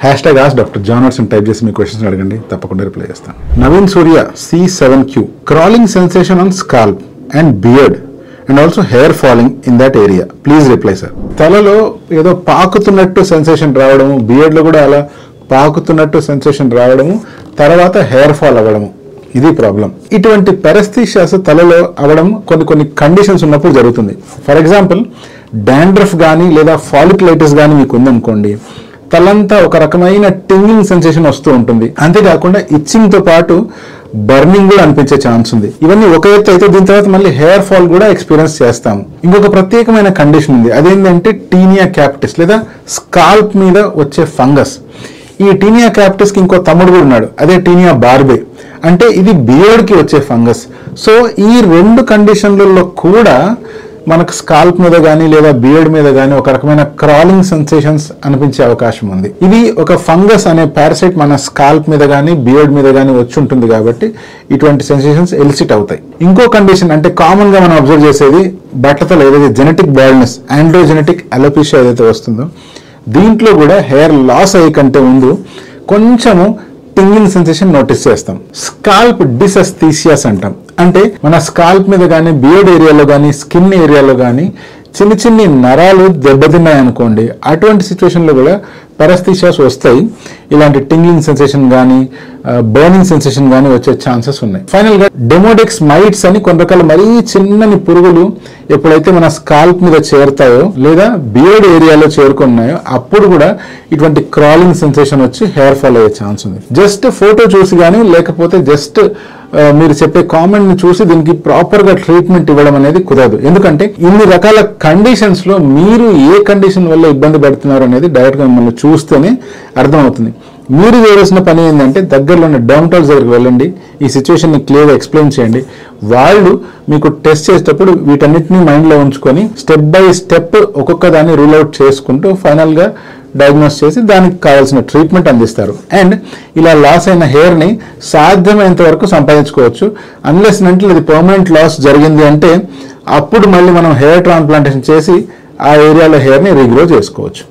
#Dr. John Watson type చేసి మీ questions అడగండి, తప్పకుండా రిప్లై చేస్తాను. నవీన్ సూర్య C7Q crawling sensation on scalp and beard and also hair falling in that area, please reply sir. తలలో ఏదో పాకుతున్నట్టు sensation రావడము, బియర్డ్లో కూడా అలా పాకుతున్నట్టు సెన్సేషన్ రావడము, తర్వాత హెయిర్ ఫాల్ అవ్వడము, ఇది ప్రాబ్లం. ఇటువంటి పెరస్థీషియాస్ తలలో అవ్వడం కొన్ని కండిషన్స్ ఉన్నప్పుడు జరుగుతుంది. ఫర్ ఎగ్జాంపుల్ డాండ్రఫ్ కానీ లేదా ఫాలిక్యులైటిస్ కానీ మీకు ఉందనుకోండి, తలంతా ఒక రకమైన టింగింగ్ సెన్సేషన్ వస్తూ ఉంటుంది. అంతేకాకుండా ఇచ్చింగ్ తో పాటు బర్నింగ్ కూడా అనిపించే ఛాన్స్ ఉంది. ఇవన్నీ ఒక ఎత్తు అయితే దీని తర్వాత మళ్ళీ హెయిర్ ఫాల్ కూడా ఎక్స్పీరియన్స్ చేస్తాము. ఇంకొక ప్రత్యేకమైన కండిషన్ ఉంది, అదేంటంటే టీనియా క్యాపిటిస్ లేదా స్కాల్ప్ మీద వచ్చే ఫంగస్. ఈ టీనియా క్యాపిటిస్ కి ఇంకో తమ్ముడు కూడా ఉన్నాడు, అదే టీనియా బార్బే. అంటే ఇది బియర్డ్ కి వచ్చే ఫంగస్. సో ఈ రెండు కండిషన్లలో కూడా మనకు స్కాల్ప్ మీద కానీ లేదా బియర్డ్ మీద కానీ ఒక రకమైన క్రాలింగ్ సెన్సేషన్స్ అనిపించే అవకాశం ఉంది. ఇది ఒక ఫంగస్ అనే పారాసైట్ మన స్కాల్ప్ మీద కానీ బియర్డ్ మీద కానీ వచ్చి ఉంటుంది కాబట్టి ఇటువంటి సెన్సేషన్స్ ఎలిసిట్ అవుతాయి. ఇంకో కండిషన్ అంటే కామన్ గా మనం అబ్జర్వ్ చేసేది బట్టతల, ఏదైతే జెనెటిక్ బాల్డ్నెస్, ఆండ్రోజెనెటిక్ అలోపేషియా ఏదైతే వస్తుందో దీంట్లో కూడా హెయిర్ లాస్ అయ్యే కంటే ముందు కొంచెము టింగింగ్ సెన్సేషన్ నోటీస్ చేస్తాం. స్కాల్ప్ డిసెస్థీసియాస్ అంటాం. అంటే మన స్కాల్ప్ మీద కానీ బియర్డ్ ఏరియాలో కానీ స్కిన్ ఏరియాలో కానీ చిన్ని నరాలు దెబ్బతిన్నాయి అనుకోండి, అటువంటి సిచ్యువేషన్లో కూడా పెరస్థీషియాస్ వస్తాయి. ఇలాంటి టింగ్లింగ్ సెన్సేషన్ కానీ బర్నింగ్ సెన్సేషన్ కానీ వచ్చే ఛాన్సెస్ ఉన్నాయి. ఫైనల్ గా డెమోడెక్స్ మైట్స్ అని కొన్ని రకాల మరీ చిన్నని పురుగులు ఎప్పుడైతే మన స్కాల్ప్ మీద చేరుతాయో లేదా బియర్డ్ ఏరియాలో చేరుకున్నాయో అప్పుడు కూడా ఇటువంటి క్రాలింగ్ సెన్సేషన్ వచ్చి హెయిర్ ఫాల్ అయ్యే ఛాన్స్ ఉంది. జస్ట్ ఫోటో చూసి కానీ లేకపోతే జస్ట్ మీరు చెప్పే కామెంట్ ని చూసి దీనికి ప్రాపర్ గా ట్రీట్మెంట్ ఇవ్వడం అనేది కుదరదు. ఎందుకంటే ఇన్ని రకాల కండిషన్స్ లో మీరు ఏ కండిషన్ వల్ల ఇబ్బంది పడుతున్నారు అనేది డైరెక్ట్ గా మిమ్మల్ని చూస్తేనే అర్థమవుతుంది. మీరు చేయాల్సిన పని ఏంటంటే దగ్గరలో ఉన్న డర్మటాలజిస్ట్ దగ్గరికి వెళ్ళండి, ఈ సిచ్యువేషన్ ని క్లియర్గా ఎక్స్ప్లెయిన్ చేయండి. వాళ్ళు మీకు టెస్ట్ చేసేటప్పుడు వీటన్నిటిని మైండ్ లో ఉంచుకొని స్టెప్ బై స్టెప్ ఒక్కొక్క దాన్ని రూల్ అవుట్ చేసుకుంటూ ఫైనల్ గా డయాగ్నోస్ చేసి దానికి కావాల్సిన ట్రీట్మెంట్ అందిస్తారు. అండ్ ఇలా లాస్ అయిన హెయిర్ ని సాధ్యమైనంత వరకు సంపాదించుకోవచ్చు. అన్లెస్ అంటే అది పర్మనెంట్ లాస్ జరిగింది అంటే అప్పుడు మళ్ళీ మనం హెయిర్ ట్రాన్స్ప్లాంటేషన్ చేసి ఆ ఏరియాలో హెయిర్ ని రీగ్రో చేసుకోవచ్చు.